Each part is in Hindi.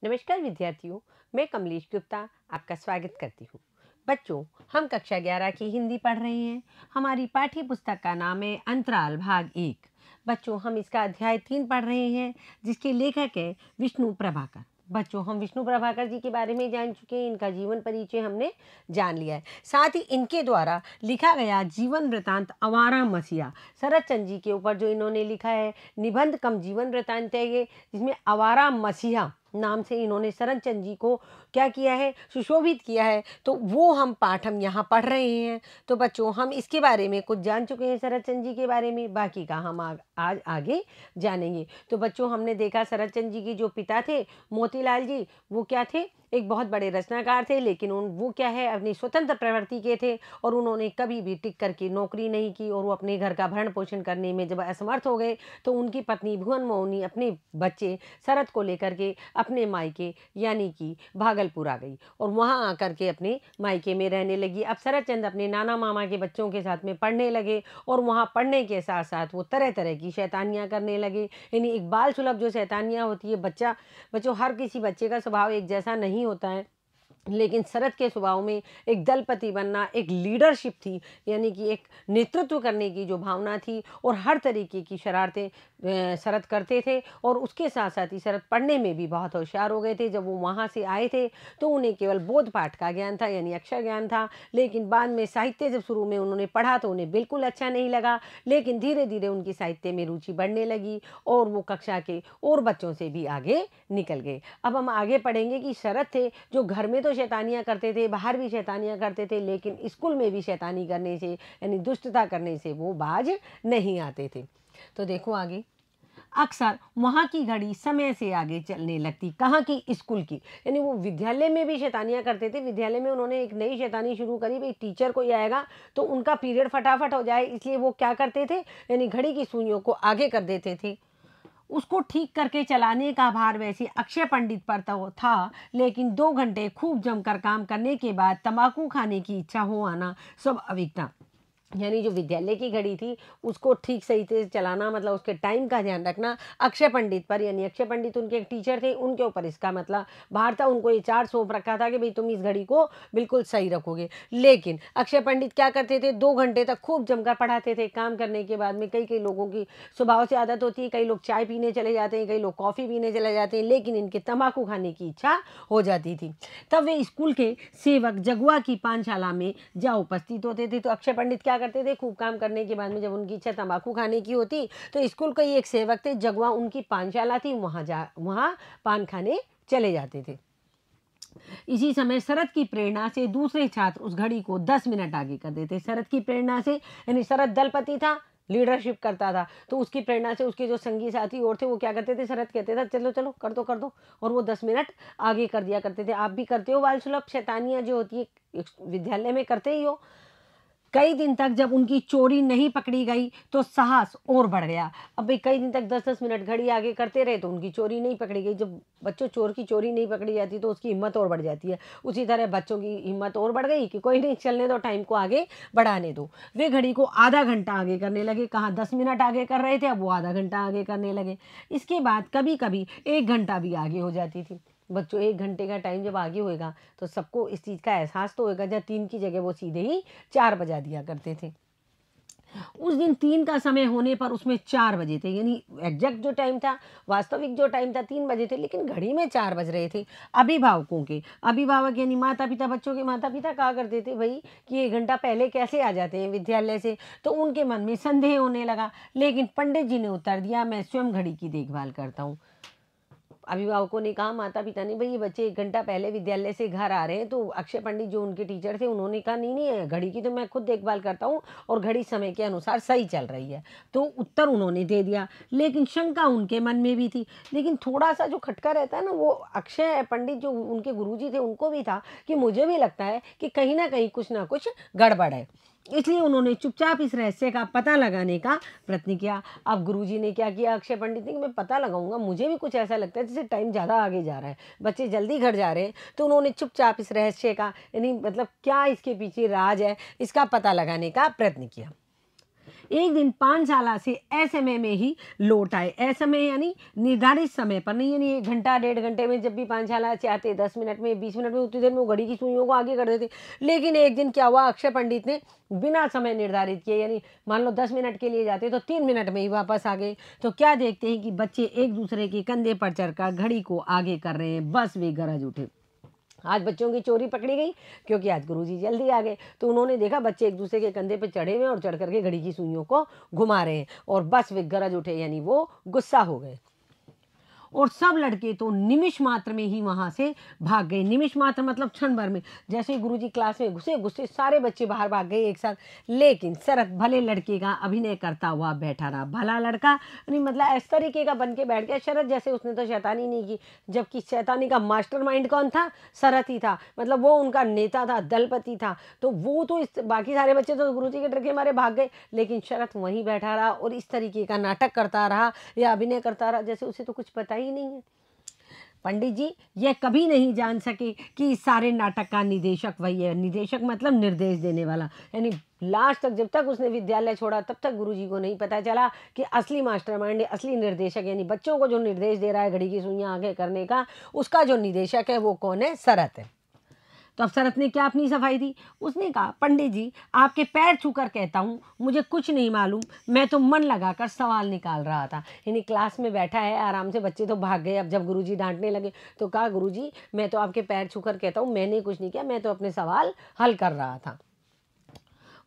नमस्कार विद्यार्थियों, मैं कमलेश गुप्ता आपका स्वागत करती हूँ। बच्चों, हम कक्षा 11 की हिंदी पढ़ रहे हैं। हमारी पाठ्य पुस्तक का नाम है अंतराल भाग 1। बच्चों, हम इसका अध्याय 3 पढ़ रहे हैं, जिसके लेखक है विष्णु प्रभाकर। बच्चों, हम विष्णु प्रभाकर जी के बारे में जान चुके हैं, इनका जीवन परिचय हमने जान लिया है। साथ ही इनके द्वारा लिखा गया जीवन वृतांत आवारा मसीहा शरद चंद्र जी के ऊपर जो इन्होंने लिखा है निबंध कम जीवन वृतांत है ये, जिसमें आवारा मसीहा नाम से इन्होंने शरद चंद्र जी को क्या किया है, सुशोभित किया है। तो वो हम पाठ हम यहाँ पढ़ रहे हैं। तो बच्चों, हम इसके बारे में कुछ जान चुके हैं शरद चंद्र जी के बारे में, बाकी का हम आज आगे जानेंगे। तो बच्चों, हमने देखा शरद चंद्र जी के जो पिता थे मोतीलाल जी, वो क्या थे, एक बहुत बड़े रचनाकार थे, लेकिन वो क्या है, अपनी स्वतंत्र प्रवृत्ति के थे और उन्होंने कभी भी टिक करके नौकरी नहीं की और वो अपने घर का भरण पोषण करने में जब असमर्थ हो गए तो उनकी पत्नी भुवन मोहिनी अपने बच्चे शरद को लेकर के अपने मायके यानी कि भागलपुर आ गई और वहाँ आकर के अपने मायके में रहने लगी। अब शरद चंद्र अपने नाना मामा के बच्चों के साथ में पढ़ने लगे और वहाँ पढ़ने के साथ साथ वो तरह तरह की शैतानियाँ करने लगे। यानी एक बाल सुलभ जो शैतानियाँ होती है, बच्चों हर किसी बच्चे का स्वभाव एक जैसा नहीं होता है, लेकिन शरद के स्वभाव में एक दलपति बनना, एक लीडरशिप थी, यानी कि एक नेतृत्व करने की जो भावना थी और हर तरीके की शरारतें शरद करते थे। और उसके साथ साथ ही शरद पढ़ने में भी बहुत होशियार हो गए थे। जब वो वहाँ से आए थे तो उन्हें केवल बोध पाठ का ज्ञान था, यानी अक्षर ज्ञान था, लेकिन बाद में साहित्य जब शुरू में उन्होंने पढ़ा तो उन्हें बिल्कुल अच्छा नहीं लगा, लेकिन धीरे धीरे उनकी साहित्य में रुचि बढ़ने लगी और वो कक्षा के और बच्चों से भी आगे निकल गए। अब हम आगे पढ़ेंगे कि शरद थे जो घर में तो शैतानियाँ करते थे, बाहर भी शैतानियाँ करते थे, लेकिन स्कूल में भी शैतानी करने से यानी दुष्टता करने से वो बाज नहीं आते थे। तो देखो आगे, अक्सर वहाँ की घड़ी समय से आगे चलने लगती। कहाँ की? स्कूल की। यानी वो विद्यालय में भी शैतानियाँ करते थे। विद्यालय में उन्होंने एक नई शैतानी शुरू करी, भाई टीचर कोई आएगा तो उनका पीरियड फटाफट हो जाए, इसलिए वो क्या करते थे, यानी घड़ी की सुइयों को आगे कर देते थे। उसको ठीक करके चलाने का भार वैसे अक्षय पंडित पर तो था, लेकिन 2 घंटे खूब जमकर काम करने के बाद तंबाकू खाने की इच्छा हो आना स्वाभाविक था। यानी जो विद्यालय की घड़ी थी उसको ठीक सही से चलाना, मतलब उसके टाइम का ध्यान रखना अक्षय पंडित पर, यानी अक्षय पंडित उनके एक टीचर थे, उनके ऊपर इसका मतलब भार था। उनको ये चार्ज सौंप रखा था कि भाई तुम इस घड़ी को बिल्कुल सही रखोगे। लेकिन अक्षय पंडित क्या करते थे, 2 घंटे तक खूब जमकर पढ़ाते थे। काम करने के बाद में कई कई लोगों की स्वभाव से आदत होती है, कई लोग चाय पीने चले जाते हैं, कई लोग कॉफ़ी पीने चले जाते हैं, लेकिन इनके तंबाकू खाने की इच्छा हो जाती थी। तब वे स्कूल के सेवक जगुआ की पानशाला में जा उपस्थित होते थे। तो अक्षय पंडित क्या करते थे, खूब काम करने के बाद में जब उनकी इच्छा तंबाकू खाने की होती तो स्कूल के एक सेवक थे, जगुआ उनकी पानशाला थी, वहाँ पान खाने चले जाते थे। इसी समय शरद की प्रेरणा से दूसरे छात्र उस घड़ी को 10 मिनट आगे कर देते। शरद की प्रेरणा से, यानी शरद दलपति था, लीडरशिप करता था, तो उसकी प्रेरणा से उसके जो संगी साथी और थे वो क्या करते थे, शरद कहते थे चलो चलो कर दो, और वो 10 मिनट आगे कर दिया करते थे। आप भी करते हो बाल सुलभ शैतानियाँ जो होती है, विद्यालय में करते ही हो। कई दिन तक जब उनकी चोरी नहीं पकड़ी गई तो साहस और बढ़ गया। अब भाई कई दिन तक 10-10 मिनट घड़ी आगे करते रहे तो उनकी चोरी नहीं पकड़ी गई। जब बच्चों चोर की चोरी नहीं पकड़ी जाती तो उसकी हिम्मत और बढ़ जाती है। उसी तरह बच्चों की हिम्मत और बढ़ गई कि कोई नहीं, चलने दो, टाइम को आगे बढ़ाने दो। वे घड़ी को आधा घंटा आगे करने लगे। कहाँ 10 मिनट आगे कर रहे थे, अब वो आधा घंटा आगे करने लगे। इसके बाद कभी कभी 1 घंटा भी आगे हो जाती थी। बच्चों 1 घंटे का टाइम जब आगे होएगा तो सबको इस चीज़ का एहसास तो होएगा, जब 3 की जगह वो सीधे ही 4 बजा दिया करते थे। उस दिन 3 का समय होने पर उसमें 4 बजे थे, यानी एग्जैक्ट जो टाइम था, वास्तविक जो टाइम था 3 बजे थे, लेकिन घड़ी में 4 बज रहे थे। अभिभावक यानी माता पिता, बच्चों के माता पिता कहा करते थे भाई कि 1 घंटा पहले कैसे आ जाते हैं विद्यालय से, तो उनके मन में संदेह होने लगा। लेकिन पंडित जी ने उत्तर दिया, मैं स्वयं घड़ी की देखभाल करता हूँ। अभिभावकों ने कहा, माता पिता ने, भाई ये बच्चे 1 घंटा पहले विद्यालय से घर आ रहे हैं। तो अक्षय पंडित जो उनके टीचर थे उन्होंने कहा नहीं नहीं, घड़ी की तो मैं खुद देखभाल करता हूँ और घड़ी समय के अनुसार सही चल रही है। तो उत्तर उन्होंने दे दिया, लेकिन शंका उनके मन में भी थी। लेकिन थोड़ा सा जो खटका रहता है ना, वो अक्षय पंडित जो उनके गुरुजी थे उनको भी था कि मुझे भी लगता है कि कहीं ना कहीं कुछ ना कुछ गड़बड़ है। इसलिए उन्होंने चुपचाप इस रहस्य का पता लगाने का प्रयत्न किया। अब गुरुजी ने क्या किया, अक्षय पंडित ने, कि मैं पता लगाऊंगा, मुझे भी कुछ ऐसा लगता है जैसे टाइम ज़्यादा आगे जा रहा है, बच्चे जल्दी घर जा रहे हैं। तो उन्होंने चुपचाप इस रहस्य का, यानी मतलब क्या इसके पीछे राज है, इसका पता लगाने का प्रयत्न किया। एक दिन पानशाला से असमय में ही लौट आए। असमय यानी निर्धारित समय पर नहीं, यानी 1 घंटा 1.5 घंटे में जब भी पानशाला से आते, 10 मिनट में 20 मिनट में, उतनी देर में वो घड़ी की सुइयों को आगे कर देते। लेकिन एक दिन क्या हुआ, अक्षय पंडित ने बिना समय निर्धारित किए, यानी मान लो 10 मिनट के लिए जाते तो 3 मिनट में ही वापस आ गए। तो क्या देखते हैं कि बच्चे एक दूसरे के कंधे पर चढ़कर घड़ी को आगे कर रहे हैं। बस वे गरज उठे। आज बच्चों की चोरी पकड़ी गई, क्योंकि आज गुरुजी जल्दी आ गए। तो उन्होंने देखा बच्चे एक दूसरे के कंधे पे चढ़े हुए और चढ़ करके घड़ी की सुइयों को घुमा रहे हैं, और बस वे गरज उठे, यानी वो गुस्सा हो गए। और सब लड़के तो निमिष मात्र में ही वहां से भाग गए। निमिष मात्र मतलब क्षण भर में। जैसे ही गुरुजी क्लास में घुसे, गुस्से सारे बच्चे बाहर भाग गए एक साथ। लेकिन शरत भले लड़के का अभिनय करता हुआ बैठा रहा। भला लड़का नहीं, मतलब इस तरीके का बन के बैठ गया शरत जैसे उसने तो शैतानी नहीं की, जबकि शैतानी का मास्टरमाइंड कौन था? शरत ही था। मतलब वो उनका नेता था, दलपति था। तो वो तो बाकी सारे बच्चे तो गुरुजी के डर के मारे भाग गए, लेकिन शरत वहीं बैठा रहा और इस तरीके का नाटक करता रहा या अभिनय करता रहा जैसे उसे तो कुछ पता ही नहीं है। पंडित जी यह कभी नहीं जान सके कि इस सारे नाटक का निदेशक वही है। निदेशक मतलब निर्देश देने वाला, यानी लास्ट तक जब तक उसने विद्यालय छोड़ा तब तक गुरुजी को नहीं पता चला कि असली मास्टरमाइंड, असली निर्देशक, यानी बच्चों को जो निर्देश दे रहा है घड़ी की सुइयां आगे करने का, उसका जो निदेशक है वो कौन है? शरत है। तो अब शरत ने क्या अपनी सफाई दी? उसने कहा, पंडित जी आपके पैर छूकर कहता हूँ, मुझे कुछ नहीं मालूम, मैं तो मन लगाकर सवाल निकाल रहा था। यानी क्लास में बैठा है आराम से, बच्चे तो भाग गए। अब जब गुरुजी डांटने लगे तो कहा, गुरुजी मैं तो आपके पैर छूकर कहता हूँ, मैंने कुछ नहीं किया, मैं तो अपने सवाल हल कर रहा था।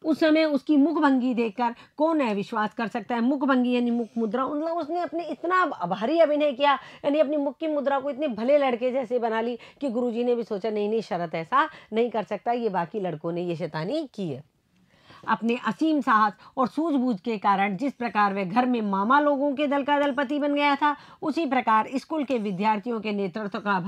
उस समय उसकी मुखभंगी देखकर कौन है विश्वास कर सकता है? मुखभंगी यानी मुख मुद्रा, मतलब उसने अपने इतना भारी अभिनय किया, यानी अपनी मुख की मुद्रा को इतने भले लड़के जैसे बना ली कि गुरुजी ने भी सोचा नहीं नहीं, शरत ऐसा नहीं कर सकता, ये बाकी लड़कों ने ये शैतानी की है। अपने असीम साहस और सूझबूझ के कारण जिस प्रकार वह घर में मामा लोगों के दल का दलपति बन गया था, उसी प्रकार स्कूल के विद्यार्थियों के नेतृत्व का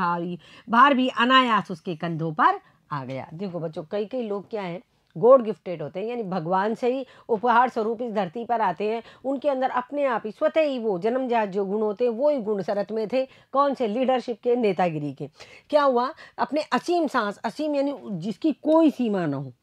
भार भी अनायास उसके कंधों पर आ गया। देखो बच्चों, कई कई लोग क्या हैं, गॉड गिफ्टेड होते हैं, यानी भगवान से ही उपहार स्वरूप इस धरती पर आते हैं। उनके अंदर अपने आप ही स्वतः ही वो जन्मजात जो गुण होते हैं वो ही गुण शरत में थे। कौन से? लीडरशिप के, नेतागिरी के। क्या हुआ, अपने असीम साहस, असीम यानी जिसकी कोई सीमा ना हो,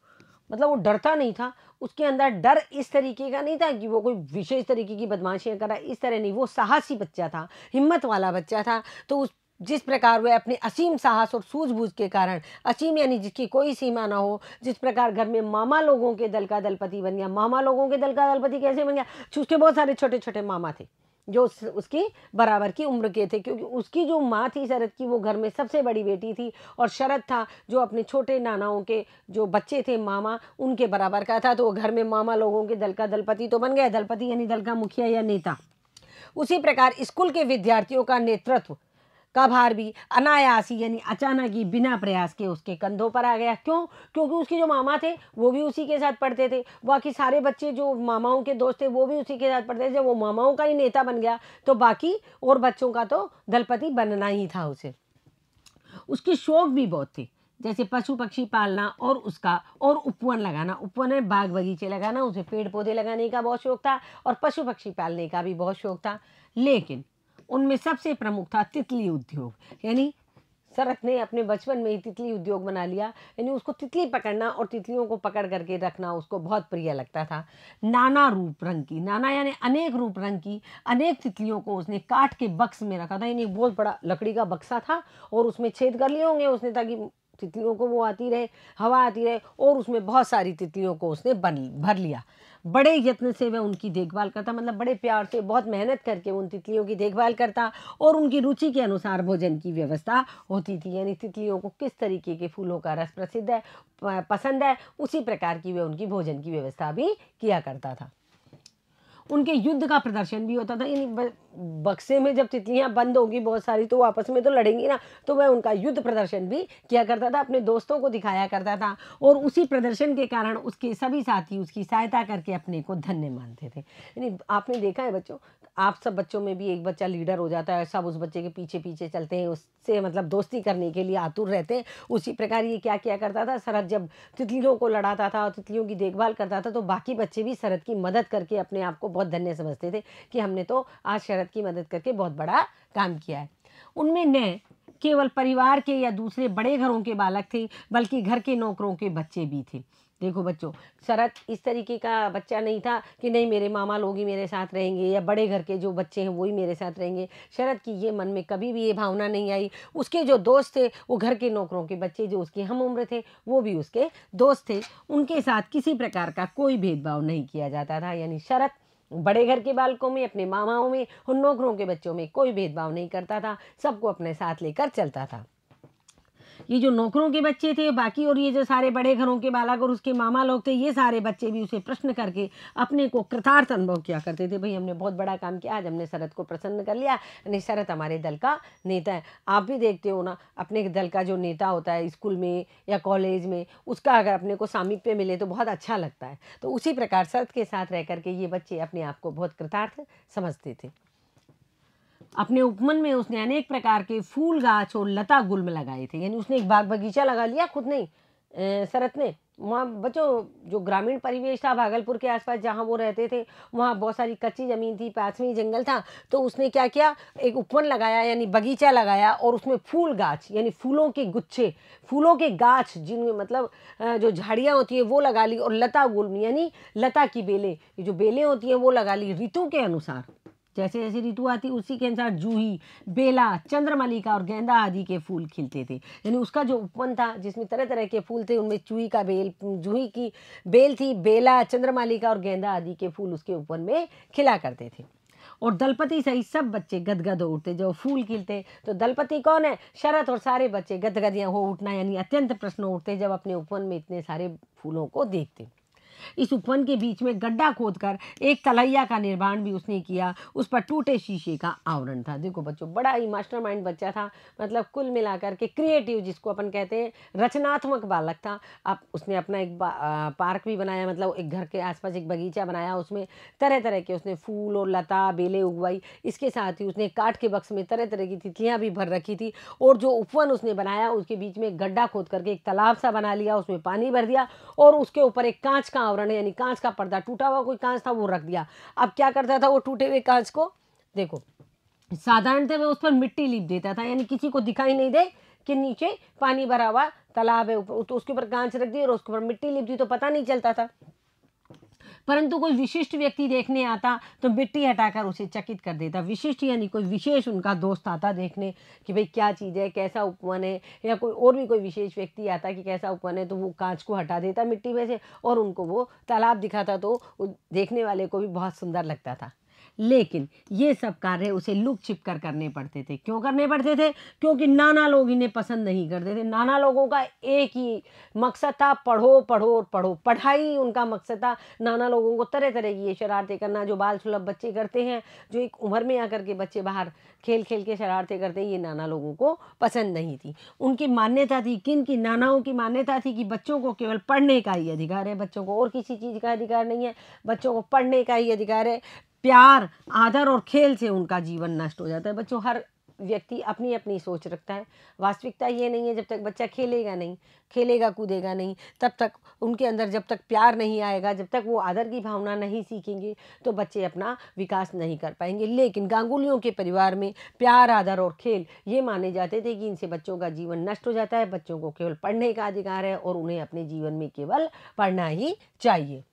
मतलब वो डरता नहीं था। उसके अंदर डर इस तरीके का नहीं था कि वो कोई विशेष तरीके की बदमाशियां कर रहा है, इस तरह नहीं। वो साहसी बच्चा था, हिम्मत वाला बच्चा था। तो उस जिस प्रकार वह अपने असीम साहस और सूझबूझ के कारण, असीम यानी जिसकी कोई सीमा ना हो, जिस प्रकार घर में मामा लोगों के दल का दलपति बन गया। मामा लोगों के दल का दलपति कैसे बन गया? उसके बहुत सारे छोटे छोटे मामा थे जो उसकी बराबर की उम्र के थे, क्योंकि उसकी जो माँ थी शरत की, वो घर में सबसे बड़ी बेटी थी, और शरत था जो अपने छोटे नानाओं के जो बच्चे थे मामा, उनके बराबर का था। तो वो घर में मामा लोगों के दल का दलपति तो बन गया। दलपति यानी दल का मुखिया या नेता। उसी प्रकार स्कूल के विद्यार्थियों का नेतृत्व का भार भी अनायासी यानी अचानक ही बिना प्रयास के उसके कंधों पर आ गया। क्यों? क्योंकि उसके जो मामा थे वो भी उसी के साथ पढ़ते थे, बाकी सारे बच्चे जो मामाओं के दोस्त थे वो भी उसी के साथ पढ़ते थे। जब वो मामाओं का ही नेता बन गया तो बाकी और बच्चों का तो दलपति बनना ही था उसे। उसके शौक भी बहुत थे, जैसे पशु पक्षी पालना और उसका और उपवन लगाना। उपवन है बाग बगीचे लगाना, उसे पेड़ पौधे लगाने का बहुत शौक था, और पशु पक्षी पालने का भी बहुत शौक था। लेकिन उनमें सबसे प्रमुख था तितली उद्योग। यानी शरत ने अपने बचपन में ही तितली उद्योग बना लिया, यानी उसको तितली पकड़ना और तितलियों को पकड़ करके रखना उसको बहुत प्रिय लगता था। नाना रूप रंग की, नाना यानी अनेक रूप रंग की अनेक तितलियों को उसने काट के बक्स में रखा था। यानी बहुत बड़ा लकड़ी का बक्सा था और उसमें छेद कर लिए होंगे उसने, ताकि तितलियों को वो आती रहे, हवा आती रहे, और उसमें बहुत सारी तितलियों को उसने भर लिया। बड़े यत्न से वह उनकी देखभाल करता, मतलब बड़े प्यार से बहुत मेहनत करके उन तितलियों की देखभाल करता, और उनकी रुचि के अनुसार भोजन की व्यवस्था होती थी। यानी तितलियों को किस तरीके के फूलों का रस प्रसिद्ध है, पसंद है, उसी प्रकार की वह उनकी भोजन की व्यवस्था भी किया करता था। उनके युद्ध का प्रदर्शन भी होता था, यानी बक्से में जब तितलियां बंद होगी बहुत सारी तो वो आपस में तो लड़ेंगी ना, तो वह उनका युद्ध प्रदर्शन भी किया करता था, अपने दोस्तों को दिखाया करता था, और उसी प्रदर्शन के कारण उसके सभी साथी उसकी सहायता करके अपने को धन्य मानते थे। यानी आपने देखा है बच्चों, आप सब बच्चों में भी एक बच्चा लीडर हो जाता है, सब उस बच्चे के पीछे पीछे चलते हैं, उससे मतलब दोस्ती करने के लिए आतुर रहते हैं। उसी प्रकार ये क्या किया करता था, शरत जब तितलियों को लड़ाता था और तितलियों की देखभाल करता था तो बाकी बच्चे भी शरत की मदद करके अपने आप को बहुत धन्य समझते थे कि हमने तो आज शरत की मदद करके बहुत बड़ा काम किया है। उनमें न केवल परिवार के या दूसरे बड़े घरों के बालक थे, बल्कि घर के नौकरों के बच्चे भी थे। देखो बच्चों, शरत इस तरीके का बच्चा नहीं था कि नहीं मेरे मामा लोग ही मेरे साथ रहेंगे या बड़े घर के जो बच्चे हैं वही मेरे साथ रहेंगे। शरत की ये मन में कभी भी ये भावना नहीं आई। उसके जो दोस्त थे वो घर के नौकरों के बच्चे जो उसके हम उम्र थे वो भी उसके दोस्त थे। उनके साथ किसी प्रकार का कोई भेदभाव नहीं किया जाता था। यानी शरत बड़े घर के बालकों में, अपने मामाओं में और नौकरों के बच्चों में कोई भेदभाव नहीं करता था, सबको अपने साथ लेकर चलता था। ये जो नौकरों के बच्चे थे बाकी और ये जो सारे बड़े घरों के बालक और उसके मामा लोग थे, ये सारे बच्चे भी उसे प्रश्न करके अपने को कृतार्थ अनुभव किया करते थे। भाई हमने बहुत बड़ा काम किया, आज हमने शरत को प्रसन्न कर लिया, यानी शरत हमारे दल का नेता है। आप भी देखते हो ना, अपने दल का जो नेता होता है स्कूल में या कॉलेज में, उसका अगर अपने को सामीप्य मिले तो बहुत अच्छा लगता है। तो उसी प्रकार शरत के साथ रह करके ये बच्चे अपने आप को बहुत कृतार्थ समझते थे। अपने उपवन में उसने अनेक प्रकार के फूल गाछ और लता गुल्म लगाए थे। यानी उसने एक बाग बगीचा लगा लिया, खुद नहीं, शरत ने। वहाँ बच्चों जो ग्रामीण परिवेश था भागलपुर के आसपास जहाँ वो रहते थे, वहाँ बहुत सारी कच्ची ज़मीन थी, पास में ही जंगल था। तो उसने क्या किया, एक उपवन लगाया यानी बगीचा लगाया और उसमें फूल गाछ यानी फूलों के गुच्छे, फूलों के गाछ जिनमें मतलब जो झाड़ियाँ होती है वो लगा ली, और लता गुल्म यानी लता की बेलें, ये जो बेलें होती हैं वो लगा ली ऋतु के अनुसार। जैसे जैसे ऋतु आती उसी के अनुसार जूही, बेला, चंद्रमल्लिका और गेंदा आदि के फूल खिलते थे। यानी उसका जो उपवन था जिसमें तरह तरह के फूल थे, उनमें जूही की बेल थी, बेला, चंद्रमल्लिका और गेंदा आदि के फूल उसके उपवन में खिला करते थे। और दलपति सहित सब बच्चे गदगद हो उठते जब फूल खिलते। तो दलपति कौन है, शरत, और सारे बच्चे गदगदियाँ हो उठना यानी अत्यंत प्रसन्न हो उठते जब अपने उपवन में इतने सारे फूलों को देखते। इस उपवन के बीच में गड्ढा खोदकर एक तलैया का निर्माण भी उसने किया, उस पर टूटे शीशे का आवरण था। देखो बच्चों, बड़ा ही मास्टरमाइंड बच्चा था, मतलब कुल मिलाकर के क्रिएटिव जिसको अपन कहते हैं, रचनात्मक बालक था। अब उसने अपना एक पार्क भी बनाया, मतलब एक घर के आसपास एक बगीचा बनाया, उसमें तरह तरह के उसने फूल और लता बेलें उगवाई। इसके साथ ही उसने काठ के बक्स में तरह तरह की तितलियाँ भी भर रखी थी। और जो उपवन उसने बनाया उसके बीच में गड्ढा खोद करके एक तालाब सा बना लिया, उसमें पानी भर दिया और उसके ऊपर एक कांच का आवरण है यानी कांच का पर्दा, टूटा हुआ कोई कांच था वो रख दिया। अब क्या करता था वो टूटे हुए कांच को, देखो साधारणतः वो उस पर मिट्टी लीप देता था, यानी किसी को दिखाई नहीं दे कि नीचे पानी भरा हुआ तालाब है, ऊपर तो उसके ऊपर कांच रख दी और उसके ऊपर मिट्टी लीप दी तो पता नहीं चलता था। परंतु कोई विशिष्ट व्यक्ति देखने आता तो मिट्टी हटाकर उसे चकित कर देता। विशिष्ट यानी कोई विशेष उनका दोस्त आता देखने कि भाई क्या चीज़ है, कैसा उपवन है, या कोई और भी कोई विशेष व्यक्ति आता कि कैसा उपवन है, तो वो कांच को हटा देता मिट्टी में से और उनको वो तालाब दिखाता, तो देखने वाले को भी बहुत सुंदर लगता था। लेकिन ये सब कार्य उसे लुक छिप कर करने पड़ते थे। क्यों करने पड़ते थे, क्योंकि नाना लोग इन्हें पसंद नहीं करते थे। नाना लोगों का एक ही मकसद था, पढ़ो पढ़ो और पढ़ो, पढ़ाई उनका मकसद था। नाना लोगों को तरह तरह की ये शरारतें करना जो बाल सुलभ बच्चे करते हैं, जो एक उम्र में आकर के बच्चे बाहर खेल खेल के शरारतें करते हैं, ये नाना लोगों को पसंद नहीं थी। उनकी मान्यता थी, किन की, नानाओं की मान्यता थी कि बच्चों को केवल पढ़ने का ही अधिकार है, बच्चों को और किसी चीज़ का अधिकार नहीं है, बच्चों को पढ़ने का ही अधिकार है। प्यार, आदर और खेल से उनका जीवन नष्ट हो जाता है। बच्चों, हर व्यक्ति अपनी अपनी सोच रखता है। वास्तविकता ये नहीं है, जब तक बच्चा खेलेगा नहीं, खेलेगा कूदेगा नहीं, तब तक उनके अंदर जब तक प्यार नहीं आएगा, जब तक वो आदर की भावना नहीं सीखेंगे, तो बच्चे अपना विकास नहीं कर पाएंगे। लेकिन गांगुलियों के परिवार में प्यार, आदर और खेल ये माने जाते थे कि इनसे बच्चों का जीवन नष्ट हो जाता है। बच्चों को केवल पढ़ने का अधिकार है और उन्हें अपने जीवन में केवल पढ़ना ही चाहिए।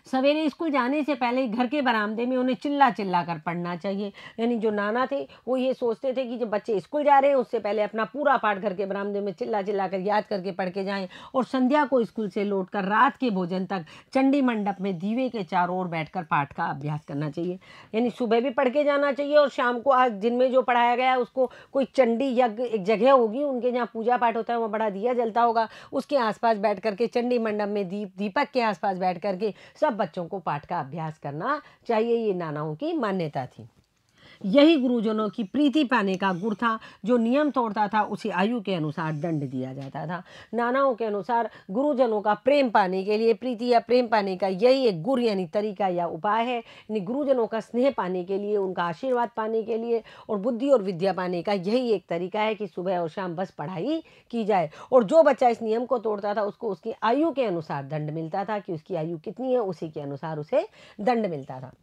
सवेरे स्कूल जाने से पहले घर के बरामदे में उन्हें चिल्ला चिल्ला कर पढ़ना चाहिए। यानी जो नाना थे वो ये सोचते थे कि जब बच्चे स्कूल जा रहे हैं उससे पहले अपना पूरा पाठ घर के बरामदे में चिल्ला चिल्ला कर याद करके पढ़ के जाएं, और संध्या को स्कूल से लौटकर रात के भोजन तक चंडी मंडप में दीवे के चारों ओर बैठकर पाठ का अभ्यास करना चाहिए। यानी सुबह भी पढ़ के जाना चाहिए और शाम को आज दिन में जो पढ़ाया गया है उसको कोई चंडी यज्ञ, एक जगह होगी उनके जहाँ पूजा पाठ होता है, वहाँ बड़ा दिया जलता होगा, उसके आसपास बैठ करके चंडी मंडप में दीपक के आसपास बैठ करके सब बच्चों को पाठ का अभ्यास करना चाहिए। ये नानाओं की मान्यता थी। यही गुरुजनों की प्रीति पाने का गुण था। जो नियम तोड़ता था उसे आयु के अनुसार दंड दिया जाता था। नानाओं के अनुसार गुरुजनों का प्रेम पाने के लिए, प्रीति या प्रेम पाने का यही एक गुर यानी तरीका या उपाय है। यानी गुरुजनों का स्नेह पाने के लिए, उनका आशीर्वाद पाने के लिए और बुद्धि और विद्या पाने का यही एक तरीका है कि सुबह और शाम बस पढ़ाई की जाए। और जो बच्चा इस नियम को तोड़ता था उसको उसकी आयु के अनुसार दंड मिलता था, कि उसकी आयु कितनी है उसी के अनुसार उसे दंड मिलता था।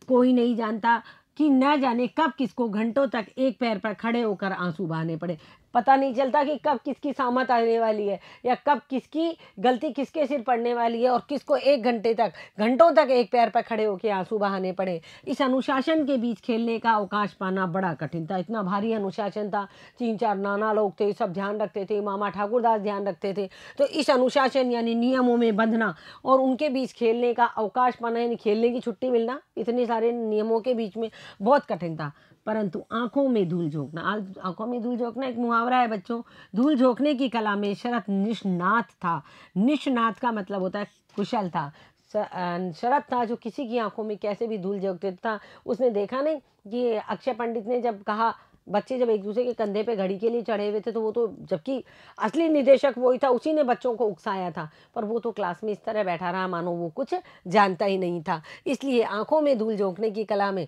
कोई नहीं जानता कि न जाने कब किसको घंटों तक एक पैर पर खड़े होकर आंसू बहाने पड़े। पता नहीं चलता कि कब किसकी सामत आने वाली है या कब किसकी गलती किसके सिर पड़ने वाली है और किसको 1 घंटे तक, घंटों तक एक पैर पर खड़े होकर आंसू बहाने पड़े। इस अनुशासन के बीच खेलने का अवकाश पाना बड़ा कठिन था। इतना भारी अनुशासन था, 3-4 नाना लोग थे, सब ध्यान रखते थे, मामा ठाकुरदास ध्यान रखते थे। तो इस अनुशासन यानी नियमों में बंधना और उनके बीच खेलने का अवकाश पाना यानी खेलने की छुट्टी मिलना इतने सारे नियमों के बीच में बहुत कठिन था। परंतु आंखों में धूल झोंकना, आंखों में धूल झोंकना एक मुहावरा है बच्चों। धूल झोंकने की कला में शरत निष्णात था। निष्णात का मतलब होता है कुशल था। शरत था जो किसी की आंखों में कैसे भी धूल झोंक देता था। उसने देखा नहीं कि अक्षय पंडित ने जब कहा, बच्चे जब एक दूसरे के कंधे पे घड़ी के लिए चढ़े हुए थे तो वो तो, जबकि असली निदेशक वही था, उसी ने बच्चों को उकसाया था, पर वो तो क्लास में इस तरह बैठा रहा मानो वो कुछ जानता ही नहीं था। इसलिए आंखों में धूल झोंकने की कला में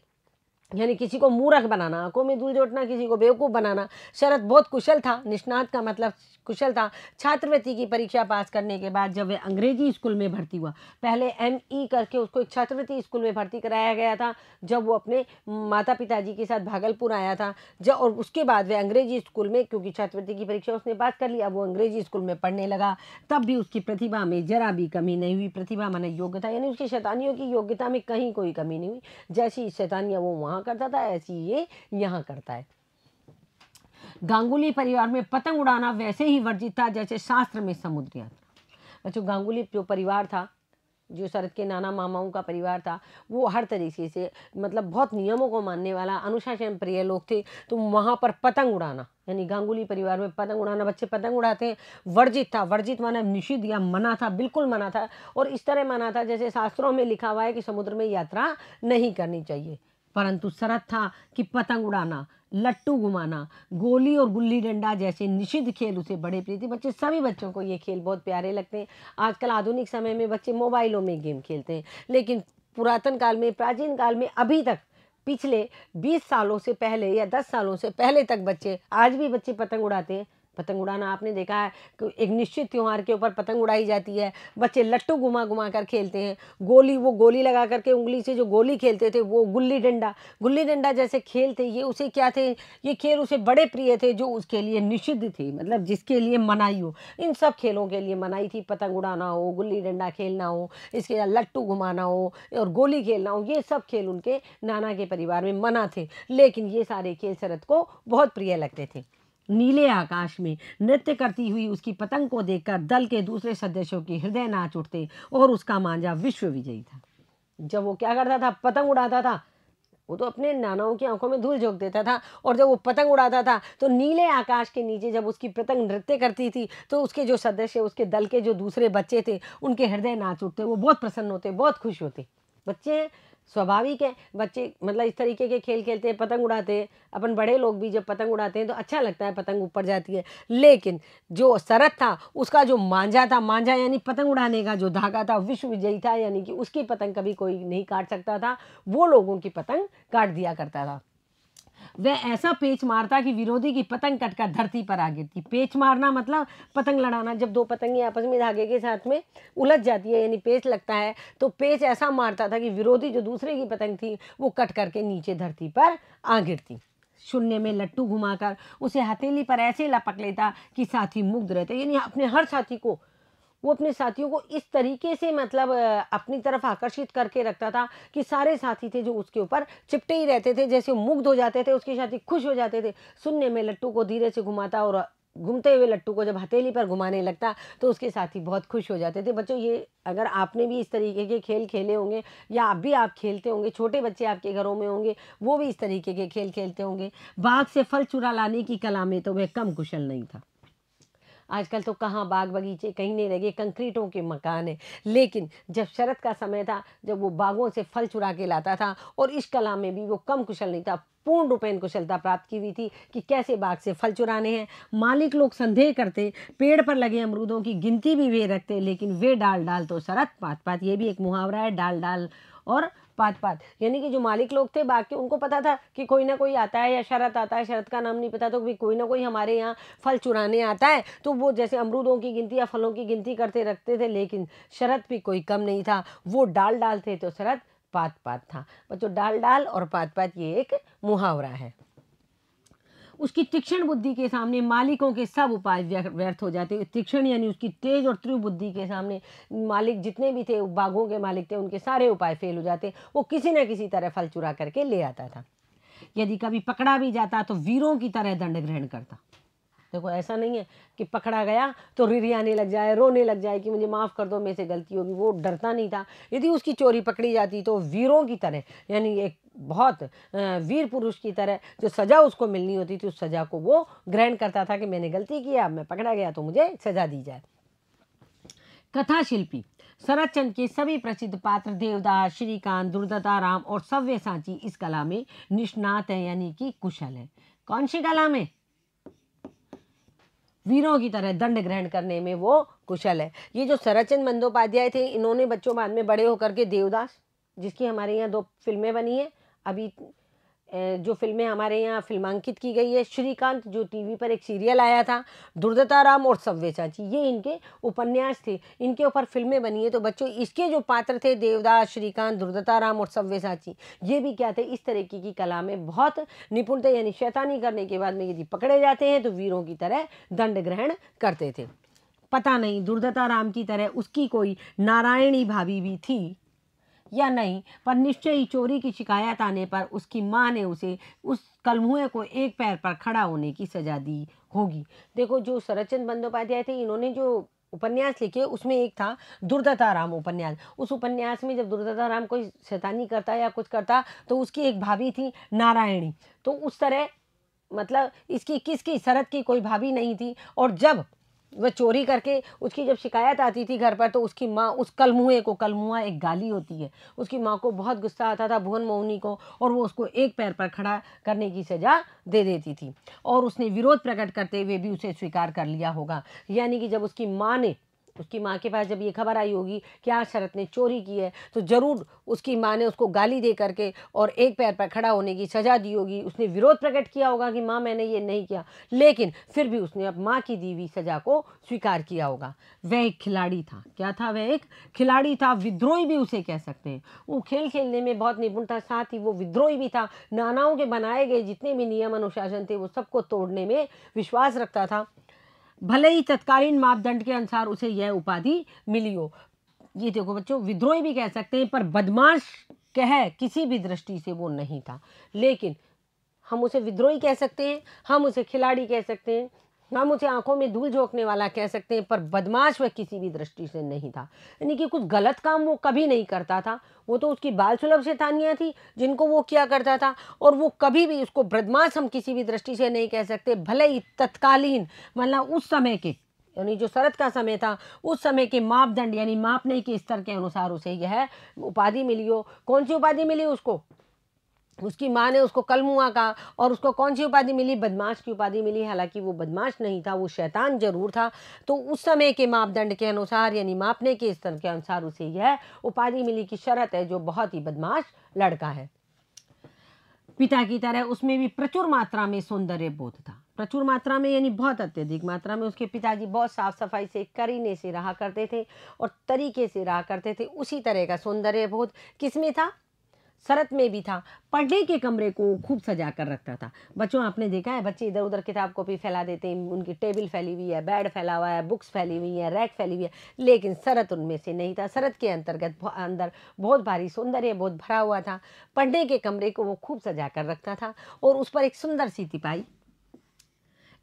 यानी किसी को मूर्ख बनाना, आंखों में धूल झोंकना, किसी को बेवकूफ़ बनाना, शरत बहुत कुशल था। निष्णात का मतलब कुशल था। छात्रवृत्ति की परीक्षा पास करने के बाद जब वह अंग्रेजी स्कूल में भर्ती हुआ, पहले ME करके उसको एक छात्रवृत्ति स्कूल में भर्ती कराया गया था जब वो अपने माता पिताजी के साथ भागलपुर आया था। और उसके बाद वह अंग्रेजी स्कूल में, क्योंकि छात्रवृत्ति की परीक्षा उसने पास कर लिया, वो अंग्रेजी स्कूल में पढ़ने लगा। तब भी उसकी प्रतिभा में जरा भी कमी नहीं हुई। प्रतिभा माने योग्यता, यानी उसकी शैतानियों की योग्यता में कहीं कोई कमी नहीं हुई। जैसी शैतानियाँ वो वहाँ करता था ऐसी ये यहाँ करता है। गांगुली परिवार में पतंग उड़ाना वैसे ही वर्जित था जैसे शास्त्र में समुद्र यात्रा। बच्चों, गांगुली जो परिवार था, जो शरद के नाना मामाओं का परिवार था, वो हर तरीके से मतलब बहुत नियमों को मानने वाला अनुशासन प्रिय लोग थे। तो वहाँ पर पतंग उड़ाना यानी गांगुली परिवार में पतंग उड़ाना, बच्चे पतंग उड़ाते हैं, वर्जित था। वर्जित माना निषिद्ध या मना था, बिल्कुल मना था। और इस तरह मना था जैसे शास्त्रों में लिखा हुआ है कि समुद्र में यात्रा नहीं करनी चाहिए। परंतु शरत था कि पतंग उड़ाना, लट्टू घुमाना, गोली और गुल्ली डंडा जैसे निषिद्ध खेल उसे बड़े प्रिय थे। बच्चे, सभी बच्चों को ये खेल बहुत प्यारे लगते हैं। आजकल आधुनिक समय में बच्चे मोबाइलों में गेम खेलते हैं, लेकिन पुरातन काल में, प्राचीन काल में अभी तक पिछले 20 सालों से पहले या 10 सालों से पहले तक बच्चे, आज भी बच्चे पतंग उड़ाते हैं। पतंग उड़ाना आपने देखा है कि एक निश्चित त्यौहार के ऊपर पतंग उड़ाई जाती है। बच्चे लट्टू घुमा घुमा कर खेलते हैं। गोली, वो गोली लगा करके उंगली से जो गोली खेलते थे वो गुल्ली डंडा जैसे खेल थे। ये उसे क्या थे, ये खेल उसे बड़े प्रिय थे जो उसके लिए निषिद्ध थे, मतलब जिसके लिए मनाही हो। इन सब खेलों के लिए मनाही थी। पतंग उड़ाना हो, गुल्ली डंडा खेलना हो, इसके बाद लट्टू घुमाना हो और गोली खेलना हो, ये सब खेल उनके नाना के परिवार में मना थे। लेकिन ये सारे खेल शरद को बहुत प्रिय लगते थे। नीले आकाश में नृत्य करती हुई उसकी पतंग को देखकर दल के दूसरे सदस्यों के हृदय नाच उठते और उसका मांझा विश्व विजयी था। जब वो क्या करता था, पतंग उड़ाता था, वो तो अपने नानाओं की आंखों में धूल झोंक देता था। और जब वो पतंग उड़ाता था तो नीले आकाश के नीचे जब उसकी पतंग नृत्य करती थी तो उसके जो सदस्य, उसके दल के जो दूसरे बच्चे थे, उनके हृदय नाच उठते, वो बहुत प्रसन्न होते, बहुत खुश होते। बच्चे स्वाभाविक है, बच्चे मतलब इस तरीके के खेल खेलते हैं, पतंग उड़ाते हैं। अपन बड़े लोग भी जब पतंग उड़ाते हैं तो अच्छा लगता है, पतंग ऊपर जाती है। लेकिन जो शरत था, उसका जो मांझा था, मांझा यानी पतंग उड़ाने का जो धागा था, विश्व विजयी था, यानी कि उसकी पतंग कभी कोई नहीं काट सकता था, वो लोगों की पतंग काट दिया करता था। वह ऐसा पेच मारता कि विरोधी की पतंग कटकर धरती पर आ गिरती। पेच मारना मतलब पतंग लड़ाना। जब दो पतंगें आपस में धागे के साथ में उलझ जाती है यानी पेच लगता है, तो पेच ऐसा मारता था कि विरोधी जो दूसरे की पतंग थी वो कट करके नीचे धरती पर आ गिरती। शून्य में लट्टू घुमाकर उसे हथेली पर ऐसे लपक लेता कि साथी मुग्ध रहते, यानी अपने हर साथी को, वो अपने साथियों को इस तरीके से मतलब अपनी तरफ आकर्षित करके रखता था कि सारे साथी थे जो उसके ऊपर चिपटे ही रहते थे, जैसे मुग्ध हो जाते थे, उसके साथी खुश हो जाते थे। शून्य में लट्टू को धीरे से घुमाता और घूमते हुए लट्टू को जब हथेली पर घुमाने लगता तो उसके साथी बहुत खुश हो जाते थे। बच्चों, ये अगर आपने भी इस तरीके के खेल खेले होंगे या अब भी आप खेलते होंगे, छोटे बच्चे आपके घरों में होंगे, वो भी इस तरीके के खेल खेलते होंगे। बाग से फल चुरा लाने की कला में तो वह कम कुशल नहीं था। आजकल तो कहाँ बाग बगीचे कहीं नहीं रह गए, कंक्रीटों के मकान है। लेकिन जब शरद का समय था, जब वो बागों से फल चुरा के लाता था, और इस कला में भी वो कम कुशल नहीं था, पूर्ण रूपेण कुशलता प्राप्त की हुई थी कि कैसे बाग से फल चुराने हैं। मालिक लोग संदेह करते, पेड़ पर लगे अमरूदों की गिनती भी वे रखते, लेकिन वे डाल डाल तो शरद पात पात। ये भी एक मुहावरा है, डाल डाल और पात पात, यानी कि जो मालिक लोग थे बाग के, उनको पता था कि कोई ना कोई आता है या शरद आता है। शरद का नाम नहीं पता तो भी कोई ना कोई हमारे यहाँ फल चुराने आता है, तो वो जैसे अमरूदों की गिनती या फलों की गिनती करते रखते थे। लेकिन शरद भी कोई कम नहीं था, वो डाल डाल थे तो शरद पात पात था। बच्चों, डाल डाल और पात पात ये एक मुहावरा है। उसकी तीक्ष्ण बुद्धि के सामने मालिकों के सब उपाय व्यर्थ हो जाते। तीक्ष्ण यानी उसकी तेज और तीव्र बुद्धि के सामने मालिक जितने भी थे, बाघों के मालिक थे, उनके सारे उपाय फेल हो जाते। वो किसी न किसी तरह फल चुरा करके ले आता था। यदि कभी पकड़ा भी जाता तो वीरों की तरह दंड ग्रहण करता। देखो, ऐसा नहीं है कि पकड़ा गया तो रिरियाने लग जाए, रोने लग जाए कि मुझे माफ़ कर दो, मेरे से गलती होगी। वो डरता नहीं था। यदि उसकी चोरी पकड़ी जाती तो वीरों की तरह, यानी एक बहुत वीर पुरुष की तरह जो सज़ा उसको मिलनी होती थी, उस सज़ा को वो ग्रहण करता था कि मैंने गलती किया, मैं पकड़ा गया तो मुझे सज़ा दी जाए। कथा शिल्पी शरतचंद्र के सभी प्रसिद्ध पात्र देवदास, श्रीकांत, दुर्दताराम और सव्यसाची इस कला में निष्णात है, यानी कि कुशल है। कौन सी कला में? वीरों की तरह दंड ग्रहण करने में वो कुशल है। ये जो शरतचंद्र बंदोपाध्याय थे, इन्होंने बच्चों बाद में बड़े होकर के देवदास, जिसकी हमारे यहाँ 2 फिल्में बनी है, अभी जो फिल्में हमारे यहाँ फिल्मांकित की गई है, श्रीकांत जो टीवी पर एक सीरियल आया था, दुर्दताराम और सव्यसाची, ये इनके उपन्यास थे, इनके ऊपर फिल्में बनी है। तो बच्चों, इसके जो पात्र थे देवदास, श्रीकांत, दुर्दताराम और सव्यसाची, ये भी क्या थे? इस तरह की कला में बहुत निपुण थे। यानी शैतानी करने के बाद में यदि पकड़े जाते हैं तो वीरों की तरह दंड ग्रहण करते थे। पता नहीं दुर्दताराम की तरह उसकी कोई नारायणी भाभी भी थी या नहीं, पर निश्चय ही चोरी की शिकायत आने पर उसकी माँ ने उसे उस कलमुए को एक पैर पर खड़ा होने की सजा दी होगी। देखो, जो शरतचंद्र बंदोपाध्याय थे, इन्होंने जो उपन्यास लिखे उसमें एक था दुर्दताराम उपन्यास। उस उपन्यास में जब दुर्दताराम कोई शैतानी करता या कुछ करता तो उसकी एक भाभी थी नारायणी। तो उस तरह मतलब इसकी किसकी, शरत की कोई भाभी नहीं थी। और जब वह चोरी करके उसकी जब शिकायत आती थी घर पर, तो उसकी माँ उस कलमुए को, कलमुआ एक गाली होती है, उसकी माँ को बहुत गुस्सा आता था, भुवन मोहिनी को, और वो उसको एक पैर पर खड़ा करने की सजा दे देती थी। और उसने विरोध प्रकट करते हुए भी उसे स्वीकार कर लिया होगा। यानी कि जब उसकी माँ के पास जब ये खबर आई होगी कि आज शरत ने चोरी की है, तो जरूर उसकी माँ ने उसको गाली दे करके और एक पैर पर खड़ा होने की सजा दी होगी। उसने विरोध प्रकट किया होगा कि माँ मैंने ये नहीं किया, लेकिन फिर भी उसने अब माँ की दी हुई सजा को स्वीकार किया होगा। वह एक खिलाड़ी था। क्या था? वह एक खिलाड़ी था, विद्रोही भी उसे कह सकते हैं। वो खेल खेलने में बहुत निपुण था, साथ ही वो विद्रोही भी था। नानाओं के बनाए गए जितने भी नियम अनुशासन थे वो सबको तोड़ने में विश्वास रखता था, भले ही तत्कालीन मापदंड के अनुसार उसे यह उपाधि मिली हो। ये देखो बच्चों, विद्रोही भी कह सकते हैं, पर बदमाश कह किसी भी दृष्टि से वो नहीं था। लेकिन हम उसे विद्रोही कह सकते हैं, हम उसे खिलाड़ी कह सकते हैं, हम उसे आंखों में धूल झोंकने वाला कह सकते हैं, पर बदमाश वह किसी भी दृष्टि से नहीं था। यानी कि कुछ गलत काम वो कभी नहीं करता था। वो तो उसकी बाल सुलभ शैतानियाँ थी जिनको वो किया करता था, और वो कभी भी उसको बदमाश हम किसी भी दृष्टि से नहीं कह सकते। भले ही तत्कालीन, मतलब उस समय के, यानी जो शरत का समय था, उस समय के मापदंड यानी मापने के स्तर के अनुसार उसे यह उपाधि मिली हो। कौन सी उपाधि मिली उसको? उसकी माँ ने उसको कलमुआ कहा। और उसको कौन सी उपाधि मिली? बदमाश की उपाधि मिली। हालांकि वो बदमाश नहीं था, वो शैतान जरूर था। तो उस समय के मापदंड के अनुसार यानी मापने के स्तर के अनुसार उसे यह उपाधि मिली कि शरत है जो बहुत ही बदमाश लड़का है। पिता की तरह उसमें भी प्रचुर मात्रा में सौंदर्य बोध था। प्रचुर मात्रा में यानी बहुत अत्यधिक मात्रा में। उसके पिताजी बहुत साफ सफाई से, करीने से रहा करते थे और तरीके से रहा करते थे। उसी तरह का सौंदर्य बोध किसमें था? शरत में भी था। पढ़ने के कमरे को खूब सजा कर रखता था। बच्चों, आपने देखा है बच्चे इधर उधर किताब कॉपी फैला देते हैं, उनकी टेबल फैली हुई है, बेड फैला हुआ है, बुक्स फैली हुई है, रैक फैली हुई है, लेकिन शरत उनमें से नहीं था। शरत के अंदर बहुत भारी सौंदर्य बहुत भरा हुआ था। पढ़ने के कमरे को वो खूब सजा कर रखता था और उस पर एक सुंदर सी तिपाई,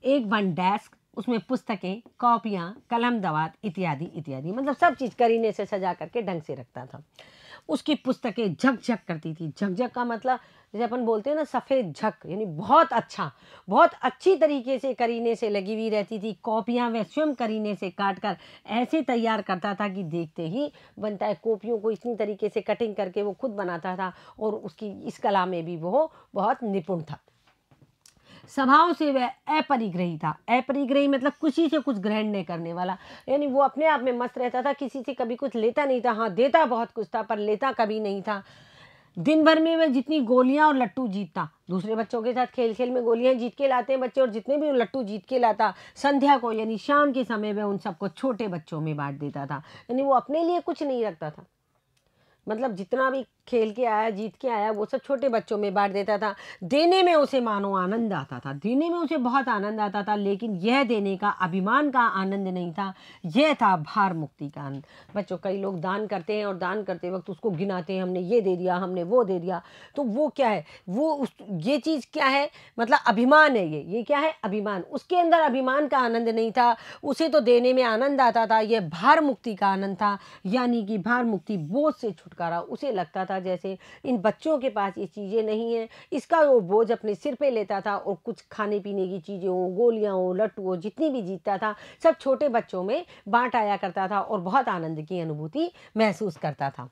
एक वन डेस्क, उसमें पुस्तकें, कॉपियाँ, कलम, दवात इत्यादि इत्यादि, मतलब सब चीज़ करीने से सजा करके ढंग से रखता था। उसकी पुस्तकें झकझक करती थी। झकझक का मतलब जैसे अपन बोलते हैं ना, सफ़ेद झक, यानी बहुत अच्छा, बहुत अच्छी तरीके से करीने से लगी हुई रहती थी। कॉपियाँ वह स्वयं करीने से काट कर ऐसे तैयार करता था कि देखते ही बनता है। कॉपियों को इतनी तरीके से कटिंग करके वो खुद बनाता था और उसकी इस कला में भी वो बहुत निपुण था। स्वभाव से वह अपरिग्रही था। अपरिग्रही मतलब किसी से कुछ ग्रहण नहीं करने वाला, यानी वो अपने आप में मस्त रहता था, किसी से कभी कुछ लेता नहीं था। हाँ, देता बहुत कुछ था पर लेता कभी नहीं था। दिन भर में वह जितनी गोलियां और लट्टू जीतता, दूसरे बच्चों के साथ खेल खेल में गोलियां जीत के लाते हैं बच्चे, और जितने भी लट्टू जीत के लाता, संध्या को यानी शाम के समय वह उन सबको छोटे बच्चों में बांट देता था। यानी वो अपने लिए कुछ नहीं रखता था। मतलब जितना भी खेल के आया, जीत के आया, वो सब छोटे बच्चों में बांट देता था। देने में उसे मानो आनंद आता था, देने में उसे बहुत आनंद आता था, लेकिन यह देने का अभिमान का आनंद नहीं था, यह था भार मुक्ति का आनंद। बच्चों, कई लोग दान करते हैं और दान करते वक्त उसको गिनाते हैं, हमने ये दे दिया, हमने वो दे दिया। तो वो क्या है, ये चीज़ क्या है, मतलब अभिमान है। ये क्या है, अभिमान। उसके अंदर अभिमान का आनंद नहीं था, उसे तो देने में आनंद आता था, यह भार मुक्ति का आनंद था। यानी कि भार मुक्ति, बोझ से छुटकारा। उसे लगता था जैसे इन बच्चों के पास ये चीज़ें नहीं हैं, इसका वो बोझ अपने सिर पे लेता था और कुछ खाने पीने की चीज़ें हो, गोलियां हो, लट्टू हो, जितनी भी जीतता था सब छोटे बच्चों में बांट आया करता था और बहुत आनंद की अनुभूति महसूस करता था।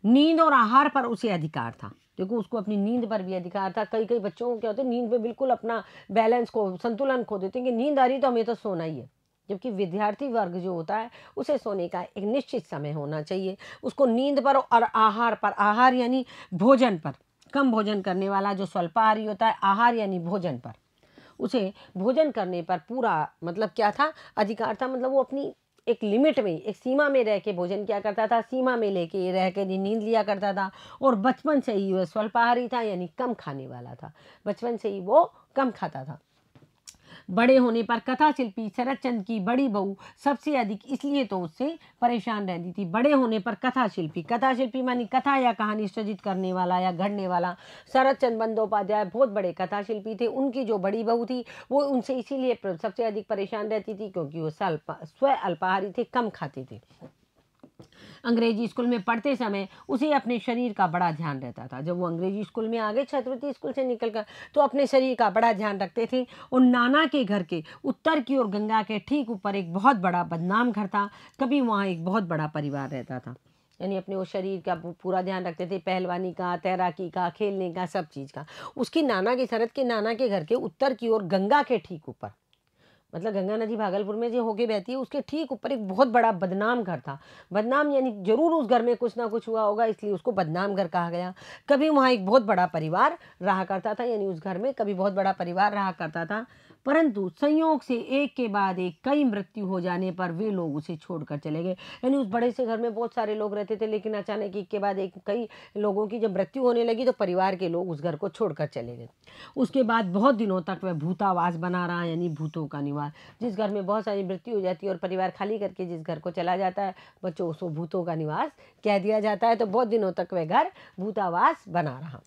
नींद और आहार पर उसे अधिकार था, क्योंकि उसको अपनी नींद पर भी अधिकार था। कई कई बच्चों को क्या होता है, नींद पे बिल्कुल अपना बैलेंस को, संतुलन खो देते हैं कि नींद आ रही तो हमें तो सोना ही है। जबकि विद्यार्थी वर्ग जो होता है उसे सोने का एक निश्चित समय होना चाहिए। उसको नींद पर और आहार पर, आहार यानी भोजन पर, कम भोजन करने वाला जो स्वल्पाहारी होता है, आहार यानी भोजन पर, उसे भोजन करने पर पूरा मतलब क्या था, अधिकार था। मतलब वो अपनी एक लिमिट में, एक सीमा में रह के भोजन किया करता था, सीमा में लेके रह के नींद लिया करता था। और बचपन से ही वह स्वल्पाहारी था, यानी कम खाने वाला था। बचपन से ही वो कम खाता था। बड़े होने पर कथा शिल्पी शरद चंद्र की बड़ी बहू सबसे अधिक इसलिए तो उससे परेशान रहती थी। बड़े होने पर कथा शिल्पी मानी कथा या कहानी सृजित करने वाला या गढ़ने वाला। शरद चंद्र बंदोपाध्याय बहुत बड़े कथा शिल्पी थे। उनकी जो बड़ी बहू थी वो उनसे इसीलिए सबसे अधिक परेशान रहती थी क्योंकि वो स्व अल्पाहारी थे, कम खाते थे। अंग्रेजी स्कूल में पढ़ते समय उसे अपने शरीर का बड़ा ध्यान रहता था। जब वो अंग्रेजी स्कूल में आ गए, छात्रवृत्ति स्कूल से निकलकर, तो अपने शरीर का बड़ा ध्यान रखते थे। और नाना के घर के उत्तर की ओर गंगा के ठीक ऊपर एक बहुत बड़ा बदनाम घर था। कभी वहाँ एक बहुत बड़ा परिवार रहता था। यानी अपने वो शरीर का पूरा ध्यान रखते थे, पहलवानी का, तैराकी का, खेलने का, सब चीज़ का। उसकी नाना के, शरद के नाना के घर के उत्तर की ओर गंगा के ठीक ऊपर, मतलब गंगा नदी भागलपुर में जो होके बहती है उसके ठीक ऊपर एक बहुत बड़ा बदनाम घर था। बदनाम यानी जरूर उस घर में कुछ ना कुछ हुआ होगा, इसलिए उसको बदनाम घर कहा गया। कभी वहाँ एक बहुत बड़ा परिवार रहा करता था, यानी उस घर में कभी बहुत बड़ा परिवार रहा करता था। परंतु संयोग से एक के बाद एक कई मृत्यु हो जाने पर वे लोग उसे छोड़कर चले गए। यानी उस बड़े से घर में बहुत सारे लोग रहते थे, लेकिन अचानक एक के बाद एक कई लोगों की जब मृत्यु होने लगी तो परिवार के लोग उस घर को छोड़कर चले गए। उसके बाद बहुत दिनों तक वह भूतावास बना रहा, यानी भूतों का निवास। जिस घर में बहुत सारी मृत्यु हो जाती है और परिवार खाली करके जिस घर को चला जाता है, बच्चों उसको भूतों का निवास कह दिया जाता है। तो बहुत दिनों तक वह घर भूतावास बना रहा।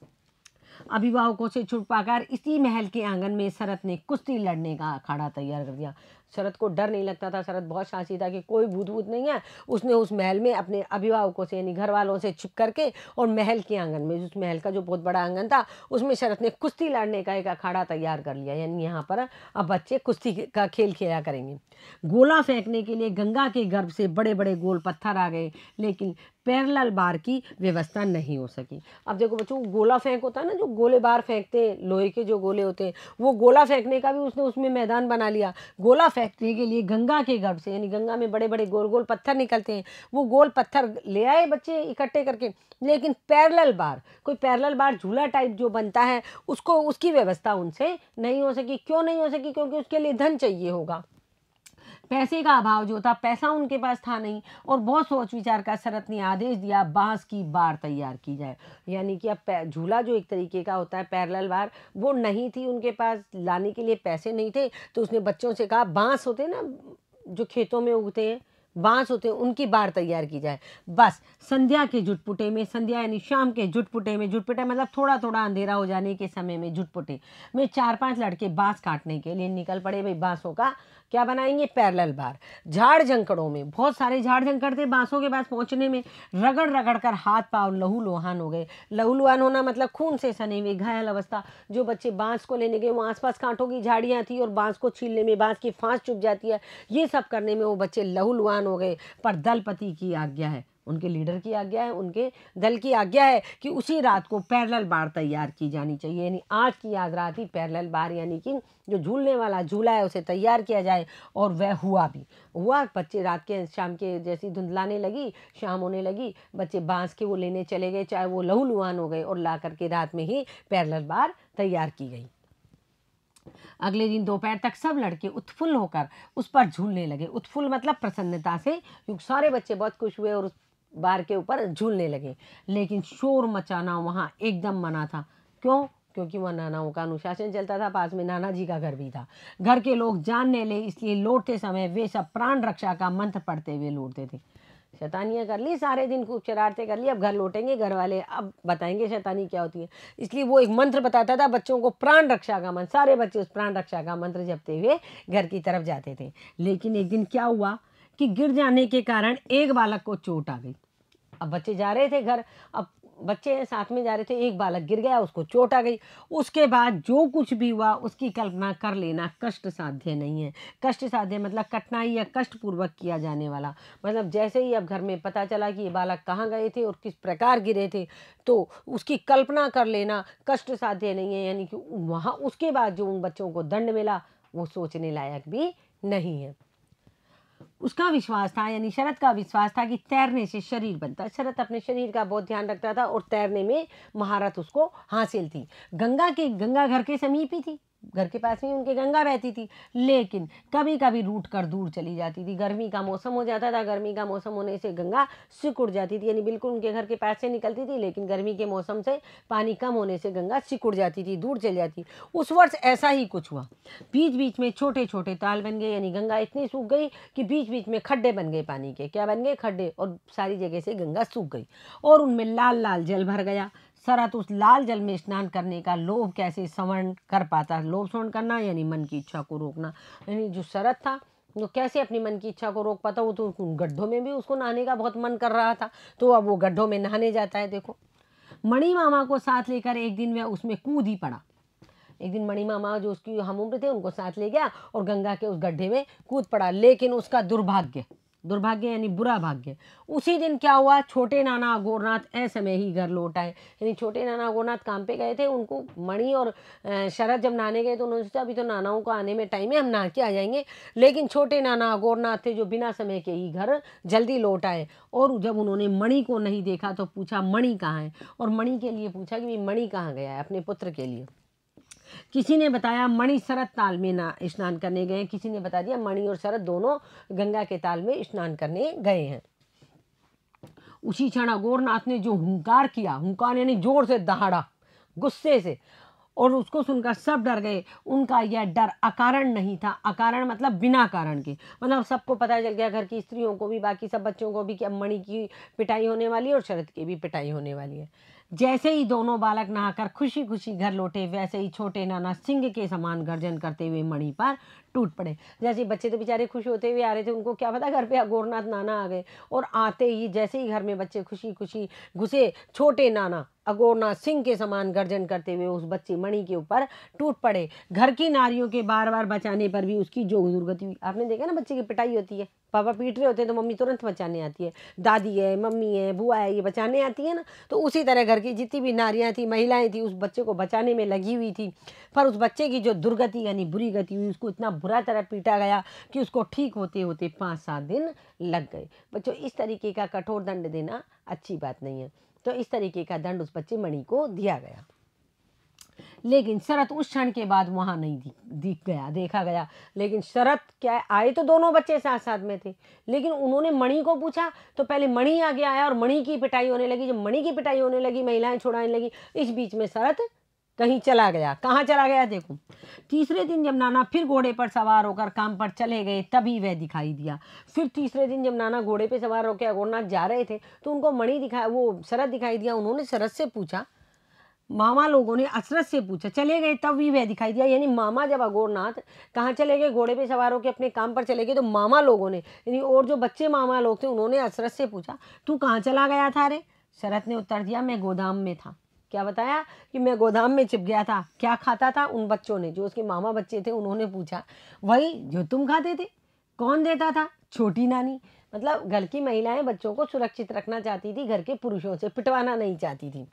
अभिभावकों से छुपाकर इसी महल के आंगन में शरद ने कुश्ती लड़ने का अखाड़ा तैयार कर दिया। शरद को डर नहीं लगता था, शरद बहुत साहसी था कि कोई भूत भूत नहीं है। उसने उस महल में अपने अभिभावकों से यानी घर वालों से छिप करके और महल के आंगन में, उस महल का जो बहुत बड़ा आंगन था उसमें शरद ने कुश्ती लड़ने का एक अखाड़ा तैयार कर लिया। यानी यहाँ पर अब बच्चे कुश्ती का खेल खेला करेंगे। गोला फेंकने के लिए गंगा के गर्भ से बड़े बड़े गोल पत्थर आ गए, लेकिन पैरेलल बार की व्यवस्था नहीं हो सकी। अब देखो बच्चों, गोला फेंक होता है ना, जो गोले बार फेंकते हैं, लोहे के जो गोले होते हैं, वो गोला फेंकने का भी उसने उसमें मैदान बना लिया। गोला फेंकने के लिए गंगा के गर्भ से, यानी गंगा में बड़े बड़े गोल गोल पत्थर निकलते हैं, वो गोल पत्थर ले आए बच्चे इकट्ठे करके। लेकिन पैरेलल बार, कोई पैरेलल बार झूला टाइप जो बनता है, उसको, उसकी व्यवस्था उनसे नहीं हो सकी। क्यों नहीं हो सकी? क्योंकि उसके लिए धन चाहिए होगा। पैसे का अभाव जो था, पैसा उनके पास था नहीं। और बहुत सोच विचार का शरद ने आदेश दिया बांस की बार तैयार की जाए। यानी कि अब झूला जो एक तरीके का होता है पैरेलल बार, वो नहीं थी उनके पास, लाने के लिए पैसे नहीं थे। तो उसने बच्चों से कहा बांस होते हैं ना जो खेतों में उगते हैं, बांस होते हैं, उनकी बार तैयार की जाए। बस संध्या के जुटपुटे में, संध्या यानी शाम के जुटपुटे में, जुटपुटे मतलब थोड़ा थोड़ा अंधेरा हो जाने के समय में, जुटपुटे में 4-5 लड़के बांस काटने के लिए निकल पड़े। भाई बांसों का क्या बनाएंगे? पैरेलल बार। झाड़ जंकड़ों में, बहुत सारे झाड़ जंकड़ थे, बांसों के पास पहुंचने में रगड़ रगड़ कर हाथ पांव लहू लुहान हो गए। लहू लुहान होना मतलब खून से सने हुए, घायल अवस्था। जो बच्चे बांस को लेने गए, वो आसपास कांटों की झाड़ियां थी और बांस को छीलने में बांस की फांस चुभ जाती है, ये सब करने में वो बच्चे लहू लुहान हो गए। पर दलपति की आज्ञा है, उनके लीडर की आज्ञा है, उनके दल की आज्ञा है कि उसी रात को पैरेलल बार तैयार की जानी चाहिए। यानी आज की याद रात ही पैरेलल बार, यानी कि जो झूलने वाला झूला है उसे तैयार किया जाए। और वह हुआ भी हुआ। बच्चे रात के, शाम के जैसी धुंधलाने लगी, शाम होने लगी, बच्चे बांस के वो लेने चले गए, चाहे वो लहू लुहान हो गए, और ला करके रात में ही पैरेलल बार तैयार की गई। अगले दिन दोपहर तक सब लड़के उत्फुल्ल होकर उस पर झूलने लगे। उत्फुल्ल मतलब प्रसन्नता से, क्योंकि सारे बच्चे बहुत खुश हुए और बार के ऊपर झूलने लगे। लेकिन शोर मचाना वहाँ एकदम मना था। क्यों? क्योंकि वह नानाओं का अनुशासन चलता था, पास में नाना जी का घर भी था। घर के लोग जानने ले, इसलिए लौटते समय वे सब प्राण रक्षा का मंत्र पढ़ते हुए लौटते थे। शैतानियाँ कर ली, सारे दिन खूब शरारतें कर ली, अब घर लौटेंगे, घर वाले अब बताएंगे शैतानी क्या होती है। इसलिए वो एक मंत्र बताता था बच्चों को, प्राण रक्षा का मंत्र। सारे बच्चे उस प्राण रक्षा का मंत्र जपते हुए घर की तरफ जाते थे। लेकिन एक दिन क्या हुआ कि गिर जाने के कारण एक बालक को चोट आ गई। अब बच्चे जा रहे थे घर, अब बच्चे साथ में जा रहे थे, एक बालक गिर गया, उसको चोट आ गई। उसके बाद जो कुछ भी हुआ उसकी कल्पना कर लेना कष्ट साध्य नहीं है। कष्ट साध्य मतलब कठिनाई या कष्टपूर्वक किया जाने वाला। मतलब जैसे ही अब घर में पता चला कि ये बालक कहाँ गए थे और किस प्रकार गिरे थे, तो उसकी कल्पना कर लेना कष्ट साध्य नहीं है। यानी कि वहाँ उसके बाद जो उन बच्चों को दंड मिला वो सोचने लायक भी नहीं है। उसका विश्वास था, यानी शरद का विश्वास था कि तैरने से शरीर बनता है। शरद अपने शरीर का बहुत ध्यान रखता था और तैरने में महारत उसको हासिल थी। गंगा घर के समीप ही थी, घर के पास में उनके गंगा बहती थी। लेकिन कभी कभी रूठ कर दूर चली जाती थी। गर्मी का मौसम हो जाता था, गर्मी का मौसम होने से गंगा सिकुड़ जाती थी, यानी बिल्कुल उनके घर के पास से निकलती थी, लेकिन गर्मी के मौसम से पानी कम होने से गंगा सिकुड़ जाती थी, दूर चली जाती। उस वर्ष ऐसा ही कुछ हुआ। बीच बीच में छोटे छोटे ताल बन गए, यानी गंगा इतनी सूख गई कि बीच बीच में खड्डे बन गए पानी के। क्या बन गए? खड्डे। और सारी जगह से गंगा सूख गई और उनमें लाल लाल जल भर गया। शरद उस लाल जल में स्नान करने का लोभ कैसे संवरण कर पाता? लोभ संवरण करना यानी मन की इच्छा को रोकना। यानी जो शरद था वो कैसे अपनी मन की इच्छा को रोक पाता? वो तो गड्ढों में भी उसको नहाने का बहुत मन कर रहा था, तो अब वो गड्ढों में नहाने जाता है। देखो, मणि मामा को साथ लेकर एक दिन वह उसमें कूद ही पड़ा। एक दिन मणि मामा जो उसकी हम उम्र थे उनको साथ ले गया और गंगा के उस गड्ढे में कूद पड़ा। लेकिन उसका दुर्भाग्य, दुर्भाग्य यानी बुरा भाग्य, उसी दिन क्या हुआ? छोटे नाना अघोरनाथ असमय ही घर लौट आए। यानी छोटे नाना अघोरनाथ काम पे गए थे, उनको मणि और शरद जब नहाने गए तो उन्होंने सोचा अभी तो नानाओं को आने में टाइम है, हम नहा के आ जाएंगे। लेकिन छोटे नाना अघोरनाथ थे जो बिना समय के ही घर जल्दी लौट आए। और जब उन्होंने मणि को नहीं देखा तो पूछा मणि कहाँ है, और मणि के लिए पूछा कि मणि कहाँ गया है, अपने पुत्र के लिए। किसी ने बताया मणि शरद ताल में ना स्नान करने गए, किसी ने बता दिया मणि और शरद दोनों गंगा के ताल में स्नान करने गए हैं। उसी क्षण अघोरनाथ ने जो हुंकार किया, हुंकार यानी जोर से दहाड़ा गुस्से से, और उसको सुनकर सब डर गए। उनका यह डर अकारण नहीं था। अकारण मतलब बिना कारण के। मतलब सबको पता चल गया, घर की स्त्रियों को भी, बाकी सब बच्चों को भी, कि अब मणि की पिटाई होने वाली है और शरद की भी पिटाई होने वाली है। जैसे ही दोनों बालक नहाकर खुशी खुशी घर लौटे, वैसे ही छोटे नाना सिंह के समान गर्जन करते हुए मणि पर टूट पड़े। जैसे बच्चे तो बेचारे खुश होते हुए आ रहे थे, उनको क्या पता घर पे अघोरनाथ नाना आ गए। और आते ही जैसे ही घर में बच्चे खुशी खुशी घुसे, छोटे नाना अघोरनाथ सिंह के समान गर्जन करते हुए उस बच्चे मणि के ऊपर टूट पड़े। घर की नारियों के बार बार बचाने पर भी उसकी जो दुर्गति हुई। आपने देखा ना, बच्चे की पिटाई होती है, पापा पीट रहे होते हैं तो मम्मी तुरंत बचाने आती है, दादी है, मम्मी है, बुआ है, ये बचाने आती है ना। तो उसी तरह घर की जितनी भी नारियां थी, महिलाएं थी, उस बच्चे को बचाने में लगी हुई थी। पर उस बच्चे की जो दुर्गति यानी बुरी गति हुई, उसको इतना बुरा तरह पीटा गया कि उसको ठीक होते होते 5-7 दिन लग गए। बच्चों, इस तरीके का कठोर दंड देना अच्छी बात नहीं है। तो इस तरीके का दंड उस बच्चे मणि को दिया गया। लेकिन शरद उस क्षण के बाद वहां नहीं देखा गया। लेकिन शरद क्या आए तो दोनों बच्चे साथ साथ में थे, लेकिन उन्होंने मणि को पूछा तो पहले मणि आगे आया और मणि की पिटाई होने लगी। जब मणि की पिटाई होने लगी, महिलाएं छुड़ाने लगी, इस बीच में शरद कहीं चला गया। कहाँ चला गया? देखो, तीसरे दिन जब नाना फिर घोड़े पर सवार होकर काम पर चले गए, तभी वह दिखाई दिया। फिर तीसरे दिन जब नाना घोड़े पे सवार होकर अघोरनाथ जा रहे थे तो उनको मणि दिखा, वो शरद दिखाई दिया। उन्होंने शरद से पूछा, मामा लोगों ने अशरथ से पूछा, चले गए तब भी वह दिखाई दिया। यानी मामा जब अघोरनाथ कहाँ चले गए? घोड़े पे सवार होकर अपने काम पर चले गए, तो मामा लोगों ने, यानी और जो बच्चे मामा लोग थे, उन्होंने अशरथ से पूछा, तू कहाँ चला गया था रे? शरद ने उत्तर दिया, मैं गोदाम में था। क्या बताया? कि मैं गोदाम में छिप गया था। क्या खाता था? उन बच्चों ने, जो उसके मामा बच्चे थे, उन्होंने पूछा, वही जो तुम खाते थे। कौन देता था? छोटी नानी। मतलब घर की महिलाएं बच्चों को सुरक्षित रखना चाहती थी, घर के पुरुषों से पिटवाना नहीं चाहती थी।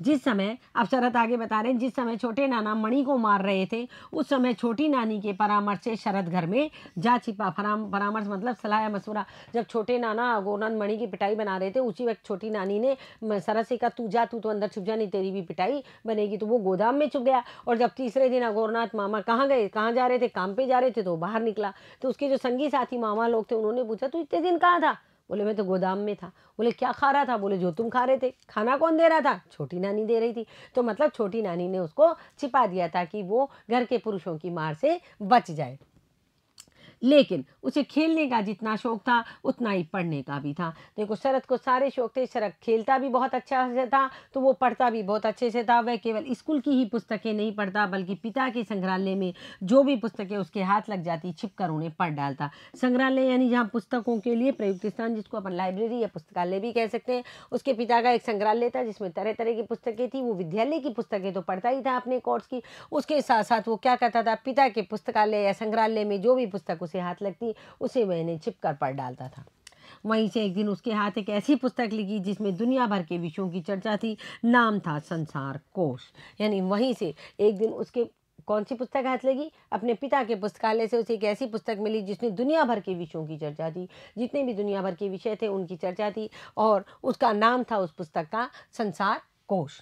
जिस समय, अब शरद आगे बता रहे हैं, जिस समय छोटे नाना मणि को मार रहे थे, उस समय छोटी नानी के परामर्श से शरद घर में जा छिपा। परामर्श मतलब सलाह मशवरा। जब छोटे नाना अघोरनाथ मणि की पिटाई बना रहे थे, उसी वक्त छोटी नानी ने शरद से कहा, तू जा, तू तो अंदर छुप जा, नहीं तेरी भी पिटाई बनेगी। तो वो गोदाम में छुप गया। और जब तीसरे दिन अघोरनाथ मामा कहाँ गए, कहाँ जा रहे थे? काम पे जा रहे थे, तो बाहर निकला। तो उसके जो संगी साथी मामा लोग थे, उन्होंने पूछा, तू इतने दिन कहाँ था? बोले मैं तो गोदाम में था। बोले क्या खा रहा था? बोले जो तुम खा रहे थे। खाना कौन दे रहा था? छोटी नानी दे रही थी। तो मतलब छोटी नानी ने उसको छिपा दिया ताकि वो घर के पुरुषों की मार से बच जाए। लेकिन उसे खेलने का जितना शौक था उतना ही पढ़ने का भी था। देखो शरद को सारे शौक थे, शरद खेलता भी बहुत अच्छा से था तो वो पढ़ता भी बहुत अच्छे से था। वह केवल स्कूल की ही पुस्तकें नहीं पढ़ता बल्कि पिता के संग्रहालय में जो भी पुस्तकें उसके हाथ लग जाती छिपकर उन्हें पढ़ डालता। संग्रहालय यानी जहाँ पुस्तकों के लिए प्रयुक्त स्थान, जिसको अपन लाइब्रेरी या पुस्तकालय भी कह सकते हैं। उसके पिता का एक संग्रहालय था जिसमें तरह तरह की पुस्तकें थी। वो विद्यालय की पुस्तकें तो पढ़ता ही था अपने कोर्स की, उसके साथ साथ वो क्या करता था, पिता के पुस्तकालय या संग्रहालय में जो भी पुस्तक उसे हाथ लगती उसे मैंने छिप कर पढ़ डालता था। वहीं से एक दिन उसके हाथ एक ऐसी पुस्तक लगी जिसमें दुनिया भर के विषयों की चर्चा थी। नाम था संसार कोश। यानी वहीं से एक दिन उसके कौन सी पुस्तक हाथ लगी? अपने पिता के पुस्तकालय से उसे एक ऐसी पुस्तक मिली जिसमें दुनिया भर के विषयों की चर्चा थी। जितने भी दुनिया भर के विषय थे उनकी चर्चा थी और उसका नाम था उस पुस्तक का संसार कोश।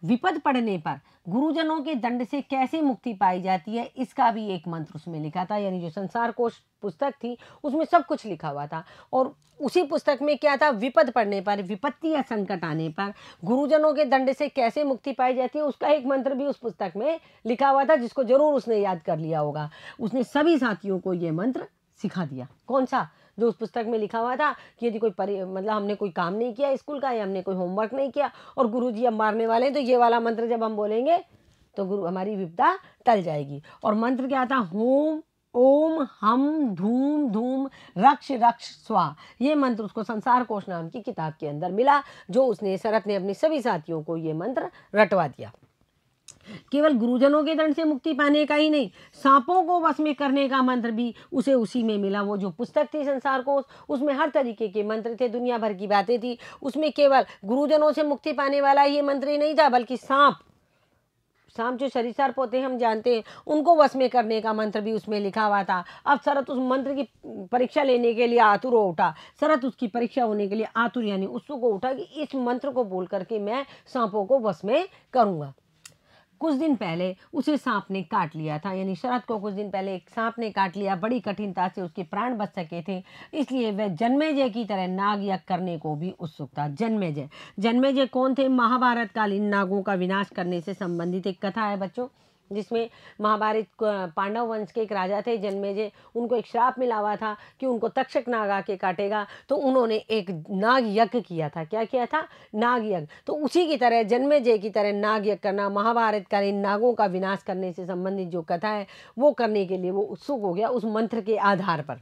विपद पड़ने पर गुरुजनों के दंड से कैसे मुक्ति पाई जाती है इसका भी एक मंत्र उसमें लिखा था। यानी जो संसार कोश पुस्तक थी उसमें सब कुछ लिखा हुआ था और उसी पुस्तक में क्या था, विपद पड़ने पर, विपत्ति या संकट आने पर गुरुजनों के दंड से कैसे मुक्ति पाई जाती है उसका एक मंत्र भी उस पुस्तक में लिखा हुआ था, जिसको जरूर उसने याद कर लिया होगा। उसने सभी साथियों को ये मंत्र सिखा दिया। कौन सा? जो उस पुस्तक में लिखा हुआ था कि यदि कोई मतलब हमने कोई काम नहीं किया स्कूल का या हमने कोई होमवर्क नहीं किया और गुरुजी अब मारने वाले हैं तो ये वाला मंत्र जब हम बोलेंगे तो गुरु हमारी विपदा टल जाएगी। और मंत्र क्या था? होम ओम हम धूम धूम रक्ष रक्ष स्वा। ये मंत्र उसको संसार कोश नाम की किताब के अंदर मिला, जो उसने शरत ने अपने सभी साथियों को ये मंत्र रटवा दिया। केवल गुरुजनों के दंड से मुक्ति पाने का ही नहीं, सांपों को वश में करने का मंत्र भी उसे उसी में मिला। वो जो पुस्तक थी संसार कोश, उसमें हर तरीके के मंत्र थे, दुनिया भर की बातें थी। उसमें केवल गुरुजनों से मुक्ति पाने वाला ये मंत्र ही नहीं था बल्कि सांप जो सरीसृप होते हैं हम जानते हैं, उनको वश में करने का मंत्र भी उसमें लिखा हुआ था। अब शरत उस मंत्र की परीक्षा लेने के लिए आतुर हो उठा। शरत उसकी परीक्षा होने के लिए आतुर यानी उत्सुक हो उठा कि इस मंत्र को बोल करके मैं सांपों को वश में करूंगा। कुछ दिन पहले उसे सांप ने काट लिया था। यानी शरद को कुछ दिन पहले एक सांप ने काट लिया। बड़ी कठिनता से उसके प्राण बच सके थे, इसलिए वह जन्मेजय की तरह नाग यज्ञ करने को भी उत्सुक था। जन्मेजय कौन थे? महाभारत कालीन नागों का विनाश करने से संबंधित एक कथा है बच्चों, जिसमें महाभारत पांडव वंश के एक राजा थे जन्मेजय। उनको एक श्राप मिला हुआ था कि उनको तक्षक नाग आके काटेगा, तो उन्होंने एक नाग यज्ञ किया था। क्या किया था? नाग यज्ञ। तो उसी की तरह जन्मेजय की तरह नाग यज्ञ करना, महाभारत कालीन नागों का विनाश करने से संबंधित जो कथा है वो करने के लिए वो उत्सुक हो गया उस मंत्र के आधार पर।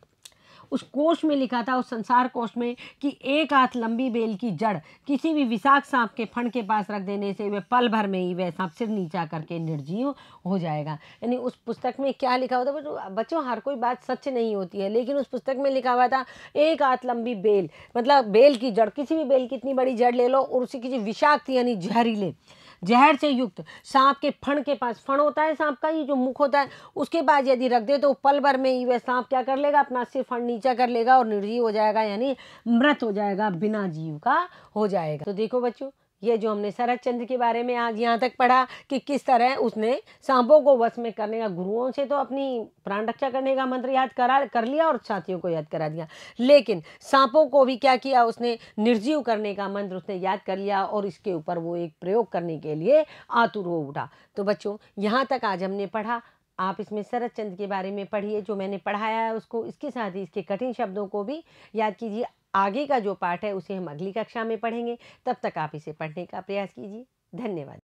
उस कोश में लिखा था, उस संसार कोश में, कि एक हाथ लंबी बेल की जड़ किसी भी विषाक्त सांप के फण के पास रख देने से वे पल भर में ही वह सांप सिर नीचा करके निर्जीव हो जाएगा। यानी उस पुस्तक में क्या लिखा होता है बच्चों, हर कोई बात सच नहीं होती है, लेकिन उस पुस्तक में लिखा हुआ था एक हाथ लंबी बेल, मतलब बेल की जड़, किसी भी बेल की इतनी बड़ी जड़ ले लो और उसी की जो विषाक्त यानी जहरीले जहर से युक्त सांप के फण के पास, फण होता है सांप का, ये जो मुख होता है, उसके पास यदि रख दे तो पल भर में ही वह सांप क्या कर लेगा, अपना सिर फण नीचा कर लेगा और निर्जीव हो जाएगा, यानी मृत हो जाएगा, बिना जीव का हो जाएगा। तो देखो बच्चों, ये जो हमने शरद चंद्र के बारे में आज यहाँ तक पढ़ा कि किस तरह उसने सांपों को वश में करने का, गुरुओं से तो अपनी प्राण रक्षा करने का मंत्र याद कर लिया और साथियों को याद करा दिया, लेकिन सांपों को भी क्या किया उसने, निर्जीव करने का मंत्र उसने याद कर लिया और इसके ऊपर वो एक प्रयोग करने के लिए आतुर हो उठा। तो बच्चों, यहाँ तक आज हमने पढ़ा। आप इसमें शरद चंद्र के बारे में पढ़िए, जो मैंने पढ़ाया है उसको, इसके साथ ही इसके कठिन शब्दों को भी याद कीजिए। आगे का जो पाठ है उसे हम अगली कक्षा में पढ़ेंगे। तब तक आप इसे पढ़ने का प्रयास कीजिए। धन्यवाद।